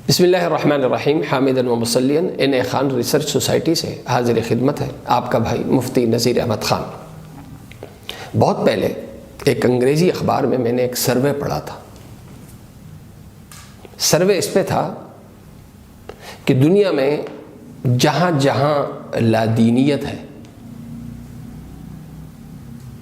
بسم اللہ الرحمن الرحیم، حامداً و مصلیاً ان خان ریسرچ سوسائٹی سے حاضر خدمت ہے آپ کا بھائی مفتی نذیر احمد خان۔ بہت پہلے ایک انگریزی اخبار میں نے ایک سروے پڑھا تھا۔ سروے اس پہ تھا کہ دنیا میں جہاں جہاں لادینیت ہے،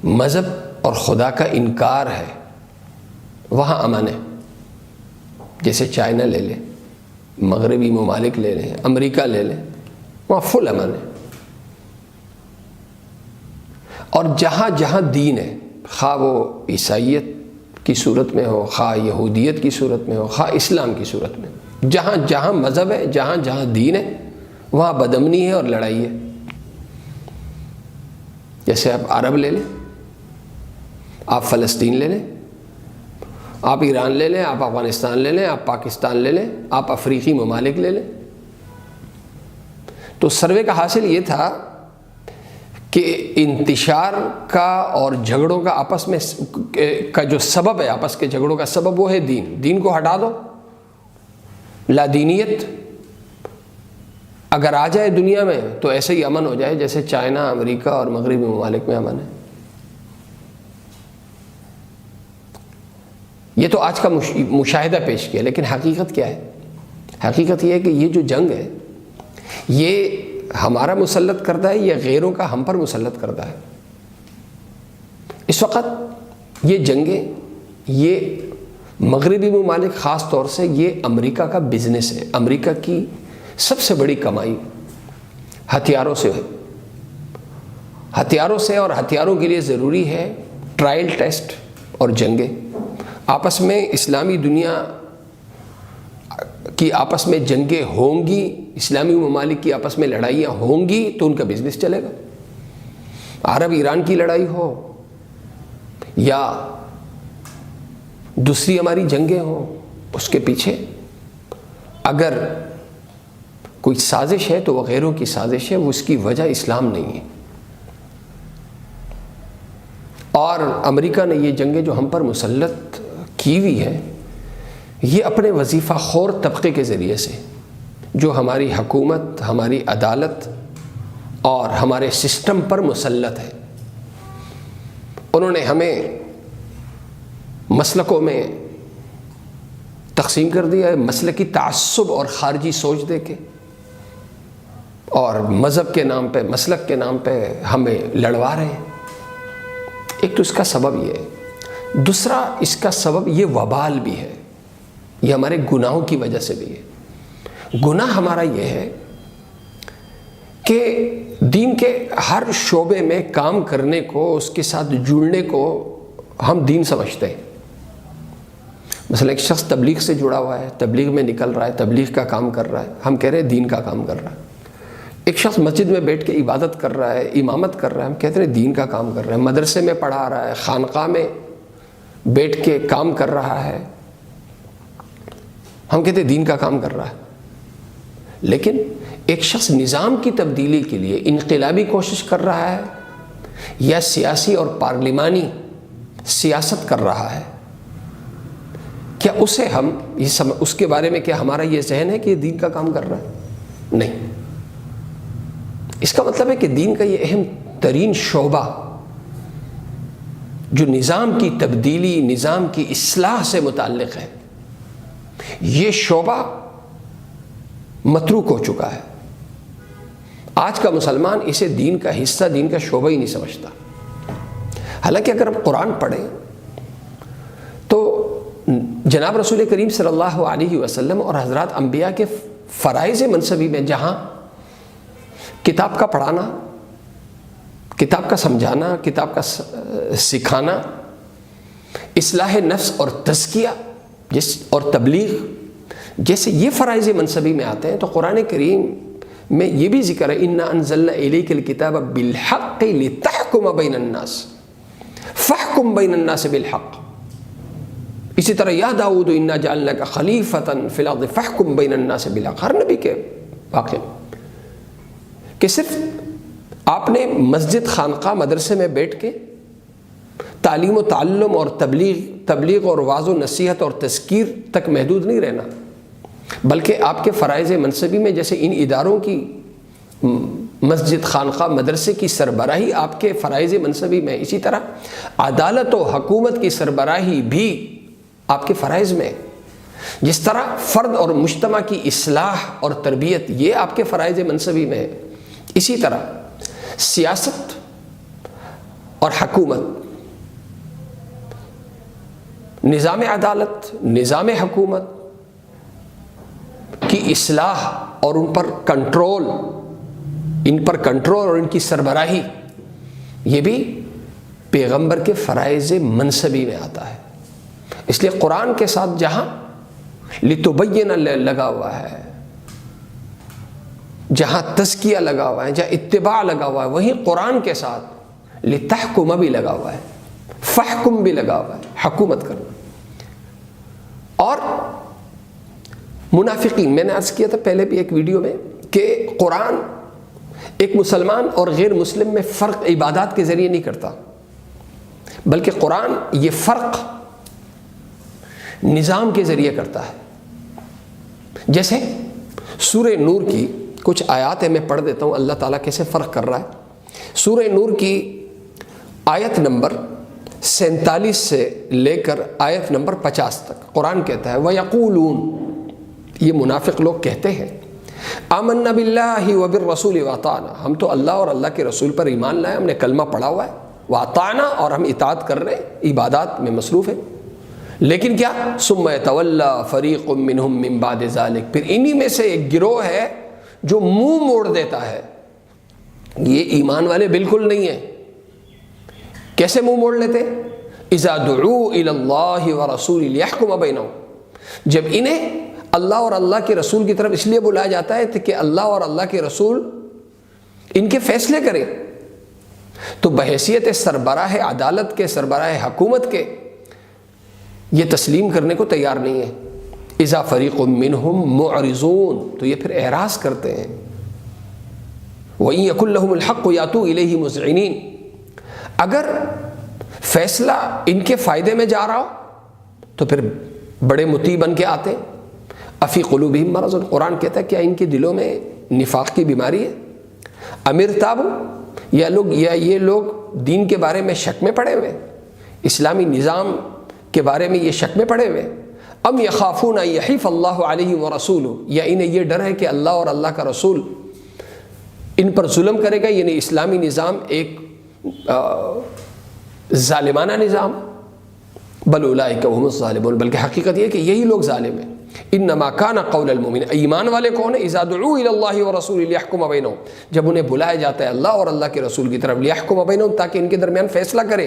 مذہب اور خدا کا انکار ہے، وہاں امن ہے۔ جیسے چائنا لے لیں، مغربی ممالک لے لیں، امریکہ لے لیں، وہاں فل امن ہے۔ اور جہاں جہاں دین ہے، خواہ وہ عیسائیت کی صورت میں ہو، خواہ یہودیت کی صورت میں ہو، خواہ اسلام کی صورت میں، جہاں جہاں مذہب ہے، جہاں جہاں دین ہے، وہاں بدامنی ہے اور لڑائی ہے۔ جیسے آپ عرب لے لیں، آپ فلسطین لے لیں، آپ ایران لے لیں، آپ افغانستان لے لیں، آپ پاکستان لے لیں، آپ افریقی ممالک لے لیں۔ تو سروے کا حاصل یہ تھا کہ انتشار کا اور جھگڑوں کا آپس میں کا جو سبب ہے، آپس کے جھگڑوں کا سبب وہ ہے دین۔ دین کو ہٹا دو، لادینیت اگر آ جائے دنیا میں تو ایسے ہی امن ہو جائے جیسے چائنا، امریکہ اور مغربی ممالک میں امن ہے۔ یہ تو آج کا مشاہدہ پیش کیا، لیکن حقیقت کیا ہے؟ حقیقت یہ ہے کہ یہ جو جنگ ہے، یہ ہمارا مسلط کردہ ہے یا غیروں کا ہم پر مسلط کردہ ہے؟ اس وقت یہ جنگیں، یہ مغربی ممالک، خاص طور سے یہ امریکہ کا بزنس ہے۔ امریکہ کی سب سے بڑی کمائی ہتھیاروں سے ہے، ہتھیاروں سے، اور ہتھیاروں کے لیے ضروری ہے ٹرائل ٹیسٹ اور جنگیں۔ آپس میں اسلامی دنیا کی آپس میں جنگیں ہوں گی، اسلامی ممالک کی آپس میں لڑائیاں ہوں گی تو ان کا بزنس چلے گا۔ عرب ایران کی لڑائی ہو یا دوسری ہماری جنگیں ہوں، اس کے پیچھے اگر کوئی سازش ہے تو وہ غیروں کی سازش ہے، وہ اس کی وجہ اسلام نہیں ہے۔ اور امریکہ نے یہ جنگیں جو ہم پر مسلط کی ہوئی ہے، یہ اپنے وظیفہ خور طبقے کے ذریعے سے، جو ہماری حکومت، ہماری عدالت اور ہمارے سسٹم پر مسلط ہے۔ انہوں نے ہمیں مسلکوں میں تقسیم کر دیا ہے، مسلکی تعصب اور خارجی سوچ دے کے، اور مذہب کے نام پہ، مسلک کے نام پہ ہمیں لڑوا رہے ہیں۔ ایک تو اس کا سبب یہ ہے، دوسرا اس کا سبب یہ وبال بھی ہے، یہ ہمارے گناہوں کی وجہ سے بھی ہے۔ گناہ ہمارا یہ ہے کہ دین کے ہر شعبے میں کام کرنے کو، اس کے ساتھ جڑنے کو ہم دین سمجھتے ہیں۔ مثلا ایک شخص تبلیغ سے جڑا ہوا ہے، تبلیغ میں نکل رہا ہے، تبلیغ کا کام کر رہا ہے، ہم کہہ رہے ہیں دین کا کام کر رہا ہے۔ ایک شخص مسجد میں بیٹھ کے عبادت کر رہا ہے، امامت کر رہا ہے، ہم کہتے ہیں دین کا کام کر رہا ہے۔ مدرسے میں پڑھا رہا ہے، خانقاہ میں بیٹھ کے کام کر رہا ہے، ہم کہتے ہیں دین کا کام کر رہا ہے۔ لیکن ایک شخص نظام کی تبدیلی کے لیے انقلابی کوشش کر رہا ہے یا سیاسی اور پارلیمانی سیاست کر رہا ہے، کیا اسے ہم اس کے بارے میں کیا ہمارا یہ ذہن ہے کہ یہ دین کا کام کر رہا ہے؟ نہیں۔ اس کا مطلب ہے کہ دین کا یہ اہم ترین شعبہ جو نظام کی تبدیلی، نظام کی اصلاح سے متعلق ہے، یہ شعبہ متروک ہو چکا ہے۔ آج کا مسلمان اسے دین کا حصہ، دین کا شعبہ ہی نہیں سمجھتا۔ حالانکہ اگر ہم قرآن پڑھیں تو جناب رسول کریم صلی اللہ علیہ وسلم اور حضرات انبیاء کے فرائض منصبی میں جہاں کتاب کا پڑھانا، کتاب کا سمجھانا، کتاب کا سکھانا، اصلاح نفس اور تزکیہ اور تبلیغ جیسے یہ فرائض منصبی میں آتے ہیں، تو قرآن کریم میں یہ بھی ذکر ہے اِنَّا أَنزَلْنَا إِلَيْكَ الْكِتَابَ بِالْحَقِّ لِتَحْكُمَ بَيْنَ النَّاسِ فَاحْكُمْ بَيْنَ النَّاسِ بِالْحَقِّ۔ اسی طرح یا داؤد اِنَّا جَعَلْنَاكَ خَلِيفَةً فِي الْأَرْضِ فَاحْكُمْ بَيْنَ النَّاسِ بِالْحَقِّ۔ ہر نبی کے واقع کہ صرف آپ نے مسجد، خانقاہ، مدرسے میں بیٹھ کے تعلیم و تعلم اور تبلیغ اور واعظ و نصیحت اور تذکیر تک محدود نہیں رہنا، بلکہ آپ کے فرائض منصبی میں جیسے ان اداروں کی مسجد، خانقاہ، مدرسے کی سربراہی آپ کے فرائض منصبی میں، اسی طرح عدالت و حکومت کی سربراہی بھی آپ کے فرائض میں، جس طرح فرد اور مجتمع کی اصلاح اور تربیت یہ آپ کے فرائض منصبی میں ہے، اسی طرح سیاست اور حکومت، نظام عدالت، نظام حکومت کی اصلاح اور ان پر کنٹرول اور ان کی سربراہی یہ بھی پیغمبر کے فرائض منصبی میں آتا ہے۔ اس لیے قرآن کے ساتھ جہاں لتبین لگا ہوا ہے، جہاں تزکیہ لگا ہوا ہے، جہاں اتباع لگا ہوا ہے، وہیں قرآن کے ساتھ لتحکم بھی لگا ہوا ہے، فحکم بھی لگا ہوا ہے، حکومت کرنا۔ اور منافقین، میں نے عرض کیا تھا پہلے بھی ایک ویڈیو میں کہ قرآن ایک مسلمان اور غیر مسلم میں فرق عبادات کے ذریعے نہیں کرتا، بلکہ قرآن یہ فرق نظام کے ذریعے کرتا ہے۔ جیسے سورہ نور کی کچھ آیات ہیں، میں پڑھ دیتا ہوں، اللہ تعالیٰ کیسے فرق کر رہا ہے۔ سورہ نور کی آیت نمبر 47 سے لے کر آیت نمبر 50 تک قرآن کہتا ہے وَيَقُولُونَ، یہ منافق لوگ کہتے ہیں، آمنا باللہ وبالرسول واطعنا، ہم تو اللہ اور اللہ کے رسول پر ایمان لائے، ہم نے کلمہ پڑھا ہوا ہے، واطعنا، اور ہم اطاعت کر رہے ہیں، عبادات میں مصروف ہیں، لیکن کیا ثم یتولی فریق منہم من بعد ذلک، پھر انہی میں سے ایک گروہ ہے جو منہ موڑ دیتا ہے۔ یہ ایمان والے بالکل نہیں ہیں۔ کیسے منہ موڑ لیتے؟ اذا دعوا الی اللہ ورسولہ لیحکم بینہم، جب انہیں اللہ اور اللہ کے رسول کی طرف اس لیے بلایا جاتا ہے کہ اللہ اور اللہ کے رسول ان کے فیصلے کریں، تو بحیثیت سربراہ عدالت کے، سربراہ حکومت کے، یہ تسلیم کرنے کو تیار نہیں ہے۔ اذا فریق منہم معرضون، تو یہ پھر اعراض کرتے ہیں۔ وَإِن يَكُن لَّهُمُ الْحَقُّ يَأْتُوا إِلَيْهِ مُذْعِنِينَ، اگر فیصلہ ان کے فائدے میں جا رہا ہو تو پھر بڑے مطیع بن کے آتے۔ افی قلوبہم مرض، قرآن کہتا ہے کیا ان کے دلوں میں نفاق کی بیماری ہے؟ ام ارتابوا، یا یہ لوگ دین کے بارے میں شک میں پڑے ہوئے، اسلامی نظام کے بارے میں یہ شک میں پڑے ہوئے، ام یخافون ان یحیف اللہ علیہم ورسولہ، یا انہیں یہ ڈر ہے کہ اللہ اور اللہ کا رسول ان پر ظلم کرے گا، یعنی اسلامی نظام ایک ظالمانہ نظام۔ بل اولئک هم الظالمون، بلکہ حقیقت یہ کہ یہی لوگ ظالم ہیں۔ انما کان قول المؤمن، ایمان والے کون ہیں؟ اذا دعوا الی اللہ ورسولہ لیحکم بینہم، جب انہیں بلایا جاتا ہے اللہ اور اللہ کے رسول کی طرف، لیحکم بینہم، تاکہ ان کے درمیان فیصلہ کرے،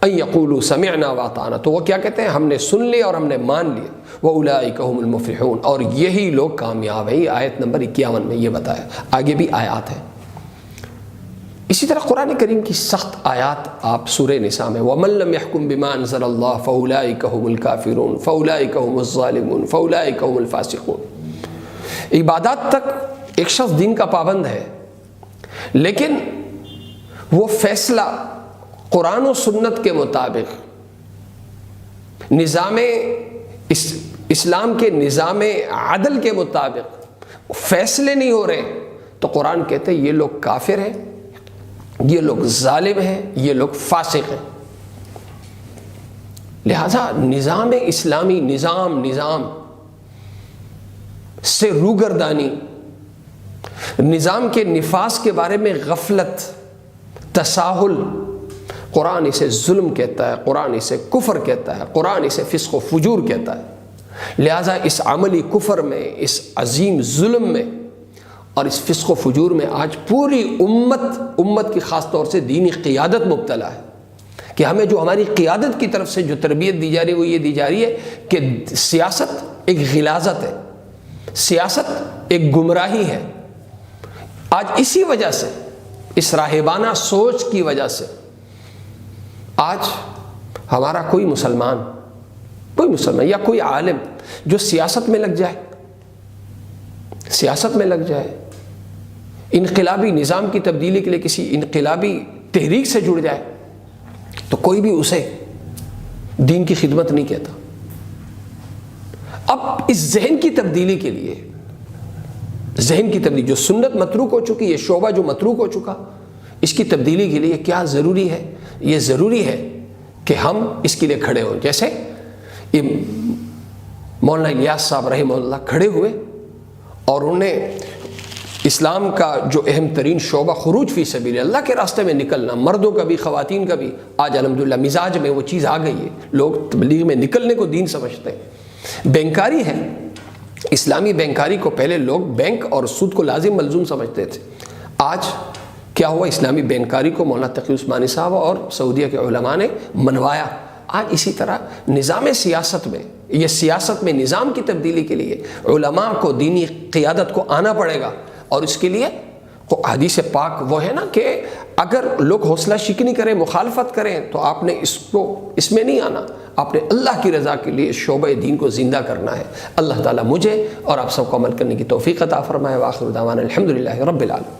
ان یقولوا سمعنا واطعنا، تو وہ کیا کہتے ہیں؟ ہم نے سن لیا اور ہم نے مان لیا۔ واولئک هم المفلحون، اور یہی لوگ کامیاب ہیں۔ یہ آیت نمبر 51 میں یہ بتایا، آگے بھی آیات ہیں۔ اسی طرح قرآن کریم کی سخت آیات آپ سورہ نساء میں، وَمَن لَّمْ يَحْكُم بِمَا أَنزَلَ اللَّهُ فَأُولَٰئِكَ هُمُ الْكَافِرُونَ فَأُولَٰئِكَ هُمُ الظَّالِمُونَ فَأُولَٰئِكَ هُمُ الْفَاسِقُونَ۔ عبادات تک ایک شخص دین کا پابند ہے، لیکن وہ فیصلہ قرآن و سنت کے مطابق، نظام اسلام کے نظام عدل کے مطابق فیصلے نہیں ہو رہے، تو قرآن کہتے ہیں یہ لوگ کافر ہیں، یہ لوگ ظالم ہیں، یہ لوگ فاسق ہیں۔ لہذا نظام اسلامی، نظام سے روگردانی، نظام کے نفاذ کے بارے میں غفلت، تساہل، قرآن اسے ظلم کہتا ہے، قرآن اسے کفر کہتا ہے، قرآن اسے فسق و فجور کہتا ہے۔ لہذا اس عملی کفر میں، اس عظیم ظلم میں اور اس فسق و فجور میں آج پوری امت کی خاص طور سے دینی قیادت مبتلا ہے، کہ ہمیں جو ہماری قیادت کی طرف سے جو تربیت دی جا رہی ہے وہ یہ دی جا رہی ہے کہ سیاست ایک غلاظت ہے، سیاست ایک گمراہی ہے۔ آج اسی وجہ سے، اس راہبانہ سوچ کی وجہ سے آج ہمارا کوئی مسلمان یا کوئی عالم جو سیاست میں لگ جائے، انقلابی نظام کی تبدیلی کے لیے کسی انقلابی تحریک سے جڑ جائے، تو کوئی بھی اسے دین کی خدمت نہیں کہتا۔ اب اس ذہن کی تبدیلی کے لیے، ذہن کی تبدیلی جو سنت متروک ہو چکی، یہ شعبہ جو متروک ہو چکا، اس کی تبدیلی کے لیے کیا ضروری ہے؟ یہ ضروری ہے کہ ہم اس کے لیے کھڑے ہوں. جیسے یہ مولانا الیاس صاحب رحمہ اللہ کھڑے ہوئے اور انہوں نے اسلام کا جو اہم ترین شعبہ خروج فی سبیل اللہ کے راستے میں نکلنا، مردوں کا بھی خواتین کا بھی، آج الحمدللہ مزاج میں وہ چیز آ گئی ہے، لوگ تبلیغ میں نکلنے کو دین سمجھتے ہیں. بینکاری ہے، اسلامی بینکاری کو پہلے لوگ بینک اور سود کو لازم ملزوم سمجھتے تھے. آج کیا ہوا؟ اسلامی بینکاری کو مولانا تقی عثمانی صاحب اور سعودیہ کے علماء نے منوایا. آج اسی طرح نظام سیاست میں، یہ سیاست میں نظام کی تبدیلی کے لیے علماء کو دینی قیادت کو آنا پڑے گا. اور اس کے لیے حدیث پاک وہ ہے نا کہ اگر لوگ حوصلہ شکنی کریں، مخالفت کریں، تو آپ نے اس میں نہیں آنا، آپ نے اللہ کی رضا کے لیے شعبہ دین کو زندہ کرنا ہے. اللہ تعالیٰ مجھے اور آپ سب کو عمل کرنے کی توفیق عطا فرمائے. وآخر دعوانا الحمدللہ رب العالمین.